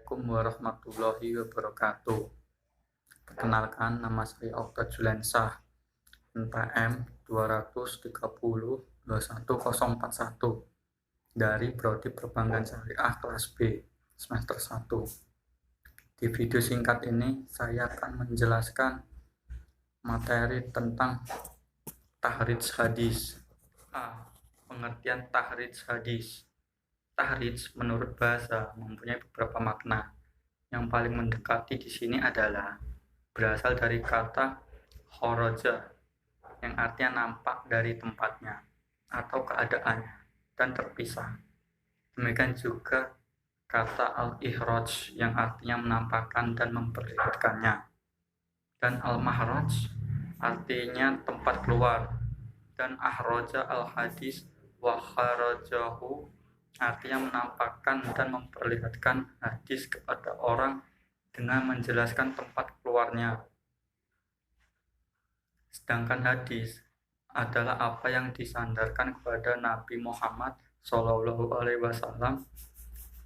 Assalamualaikum warahmatullahi wabarakatuh. Perkenalkan, nama saya Okta Julensah, NPM 230 21041 dari Prodi Perbankan Syariah kelas B semester 1. Di video singkat ini saya akan menjelaskan materi tentang tahrij hadis. Pengertian tahrij hadis. Tahrij menurut bahasa mempunyai beberapa makna. Yang paling mendekati di sini adalah berasal dari kata kharaja yang artinya nampak dari tempatnya atau keadaannya dan terpisah. Demikian juga kata al-ikhraj yang artinya menampakkan dan memperlihatkannya. Dan al-mahraj artinya tempat keluar. Dan ahraja al-hadis wa kharajahu artinya menampakkan dan memperlihatkan hadis kepada orang dengan menjelaskan tempat keluarnya. Sedangkan hadis adalah apa yang disandarkan kepada Nabi Muhammad SAW,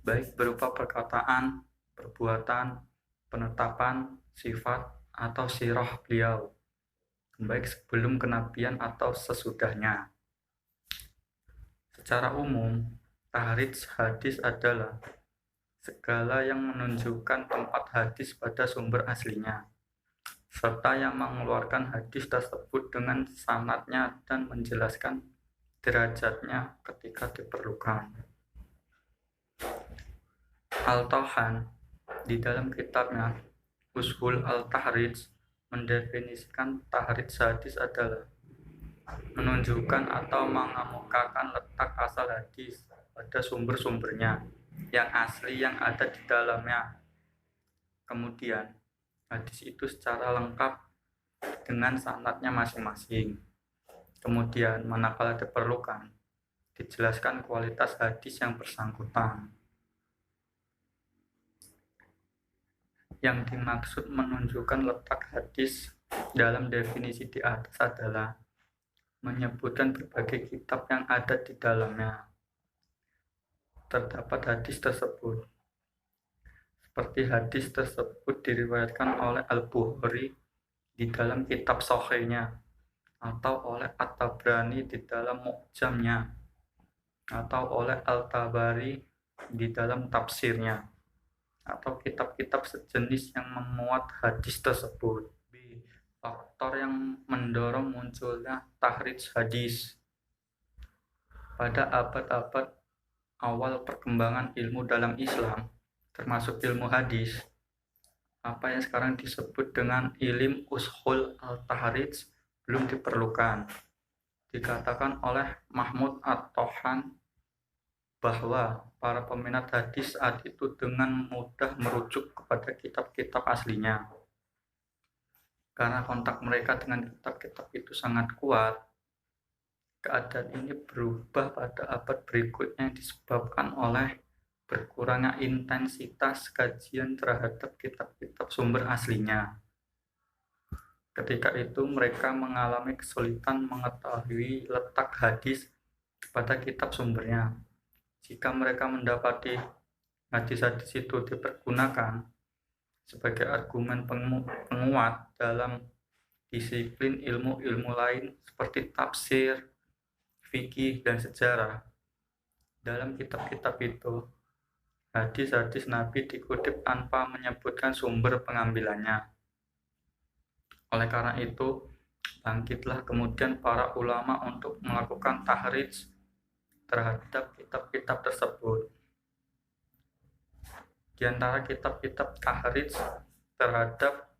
baik berupa perkataan, perbuatan, penetapan, sifat, atau sirah beliau, baik sebelum kenabian atau sesudahnya. Secara umum, tahrij hadis adalah segala yang menunjukkan tempat hadis pada sumber aslinya, serta yang mengeluarkan hadis tersebut dengan sanadnya dan menjelaskan derajatnya ketika diperlukan. Al-Tahan di dalam kitabnya Ushul al-Tahrij mendefinisikan tahrij hadis adalah menunjukkan atau mengemukakan letak asal hadis pada sumber-sumbernya yang asli yang ada di dalamnya. Kemudian, hadis itu secara lengkap dengan sanadnya masing-masing. Kemudian, manakala diperlukan, dijelaskan kualitas hadis yang bersangkutan. Yang dimaksud menunjukkan letak hadis dalam definisi di atas adalah menyebutkan berbagai kitab yang ada di dalamnya terdapat hadis tersebut. Seperti hadis tersebut diriwayatkan oleh Al-Bukhari di dalam kitab Sahihnya, atau oleh At-Tabrani di dalam Mu'jamnya, atau oleh Al-Tabari di dalam tafsirnya, atau kitab-kitab sejenis yang memuat hadis tersebut. Faktor yang mendorong munculnya tahrij hadis. Pada abad-abad awal perkembangan ilmu dalam Islam, termasuk ilmu hadis, apa yang sekarang disebut dengan ilmu ushul al-tahrij belum diperlukan. Dikatakan oleh Mahmud At-Tahan bahwa para peminat hadis saat itu dengan mudah merujuk kepada kitab-kitab aslinya. Karena kontak mereka dengan kitab-kitab itu sangat kuat, keadaan ini berubah pada abad berikutnya disebabkan oleh berkurangnya intensitas kajian terhadap kitab-kitab sumber aslinya. Ketika itu mereka mengalami kesulitan mengetahui letak hadis pada kitab sumbernya. Jika mereka mendapati hadis-hadis itu dipergunakan sebagai argumen penguat dalam disiplin ilmu-ilmu lain seperti tafsir, fikih, dan sejarah. Dalam kitab-kitab itu, hadis-hadis Nabi dikutip tanpa menyebutkan sumber pengambilannya. Oleh karena itu, bangkitlah kemudian para ulama untuk melakukan tahrij terhadap kitab-kitab tersebut. Di antara kitab-kitab tahrij terhadap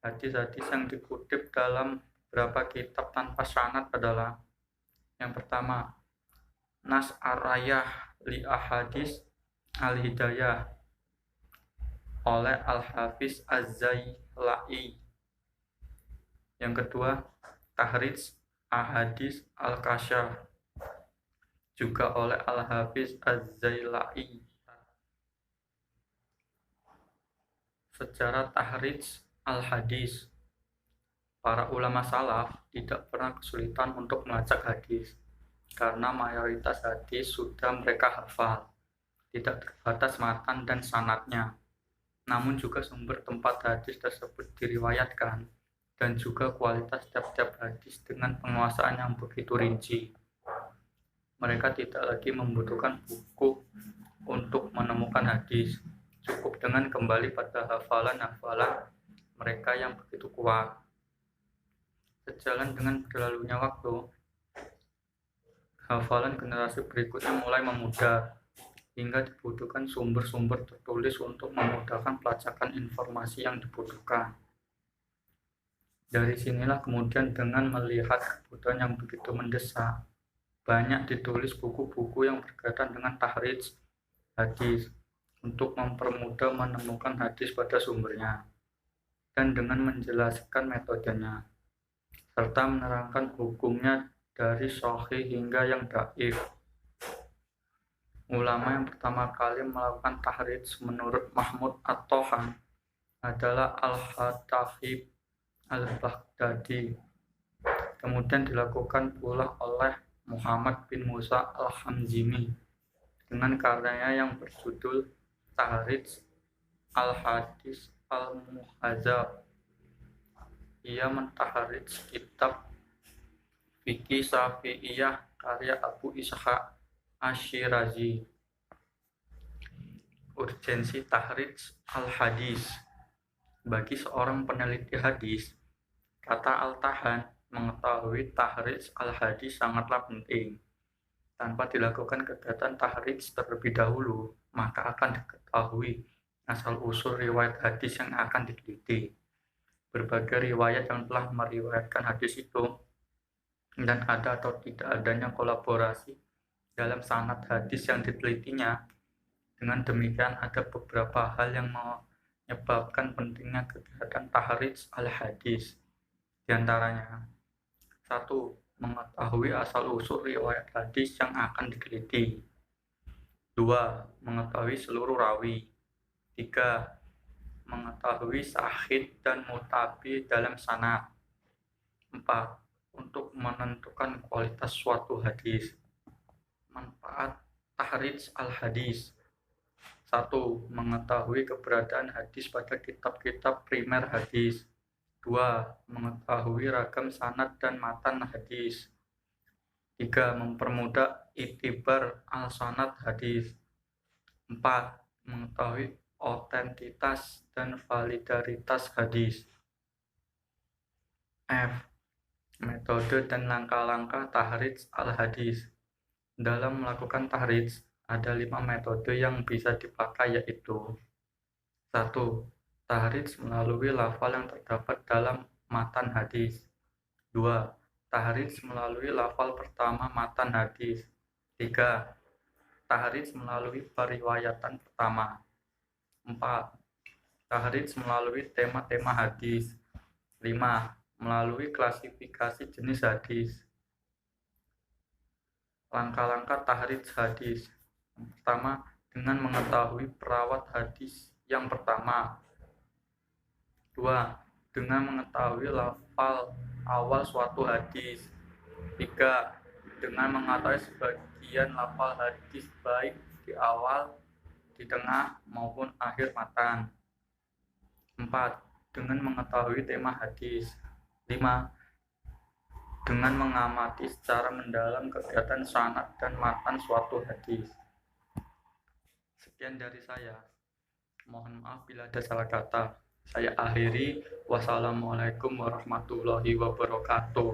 hadis-hadis yang dikutip dalam beberapa kitab tanpa sanad adalah: yang pertama, Nas Ar-Rayah li Ahadis Al-Hidayah oleh Al-Hafiz Az-Zailai. Yang kedua, Tahrij Ahadis Al-Kasyaf juga oleh Al-Hafiz Az-Zailai. Secara tahrij al-hadis, para ulama salaf tidak pernah kesulitan untuk melacak hadis karena mayoritas hadis sudah mereka hafal, tidak terbatas matan dan sanadnya. namun juga sumber tempat hadis tersebut diriwayatkan, dan juga kualitas tiap-tiap hadis dengan penguasaan yang begitu rinci. Mereka tidak lagi membutuhkan buku untuk menemukan hadis, cukup dengan kembali pada hafalan-hafalan mereka yang begitu kuat. Sejalan dengan berlalunya waktu, hafalan generasi berikutnya mulai memudar, hingga dibutuhkan sumber-sumber tertulis untuk memudahkan pelacakan informasi yang dibutuhkan. Dari sinilah kemudian dengan melihat kebutuhan yang begitu mendesak, banyak ditulis buku-buku yang berkaitan dengan tahrij hadis untuk mempermudah menemukan hadis pada sumbernya, dan dengan menjelaskan metodenya, serta menerangkan hukumnya dari sahih hingga yang dhaif. Ulama yang pertama kali melakukan tahrij menurut Mahmud At-Tohan adalah Al-Hatafib Al-Baghdadi. Kemudian dilakukan pula oleh Muhammad bin Musa Al-Hamzimi dengan karyanya yang berjudul Tahrij Al-Hadis Al-Muhadzab. Ia mentahrij kitab Fikih Syafi'iyah karya Abu Ishaq Asy-Syirazi. Urgensi tahrij al-hadis. Bagi seorang peneliti hadis, kata Al-Tahan, mengetahui tahrij al-hadis sangatlah penting. Tanpa dilakukan kegiatan tahrij terlebih dahulu, maka akan diketahui asal-usul riwayat hadis yang akan diteliti. Berbagai riwayat yang telah meriwayatkan hadis itu, dan ada atau tidak adanya kolaborasi dalam sanad hadis yang ditelitinya. Dengan demikian, ada beberapa hal yang menyebabkan pentingnya kegiatan tahrij al-hadis. Di antaranya, 1. Mengetahui asal-usul riwayat hadis yang akan diteliti. 2. Mengetahui seluruh rawi. 3. Mengetahui sahih dan mutabi dalam sanad. 4. Untuk menentukan kualitas suatu hadis. Manfaat tahrij al-hadis. 1. Mengetahui keberadaan hadis pada kitab-kitab primer hadis. 2. Mengetahui ragam sanad dan matan hadis. 3. Mempermudah iktibar al-sanad hadis. 4. Mengetahui otentitas dan validaritas hadis. F. Metode dan langkah-langkah tahrij al-hadis. Dalam melakukan tahrij, ada 5 metode yang bisa dipakai, yaitu 1. Tahrij melalui lafal yang terdapat dalam matan hadis. 2. Tahrij melalui lafal pertama matan hadis. 3. Tahrij melalui periwayatan pertama. 4. Tahrij melalui tema-tema hadis. 5. Melalui klasifikasi jenis hadis. Langkah-langkah tahrij hadis. Yang pertama, dengan mengetahui perawat hadis yang pertama. 2. Dengan mengetahui lafal awal suatu hadis. 3. Dengan mengetahui sebagian lafal hadis baik di awal, di tengah, maupun akhir matan. 4. Dengan mengetahui tema hadis. 5. Dengan mengamati secara mendalam kegiatan sanad dan matan suatu hadis. Sekian dari saya. Mohon maaf bila ada salah kata. Saya akhiri. Wassalamualaikum warahmatullahi wabarakatuh.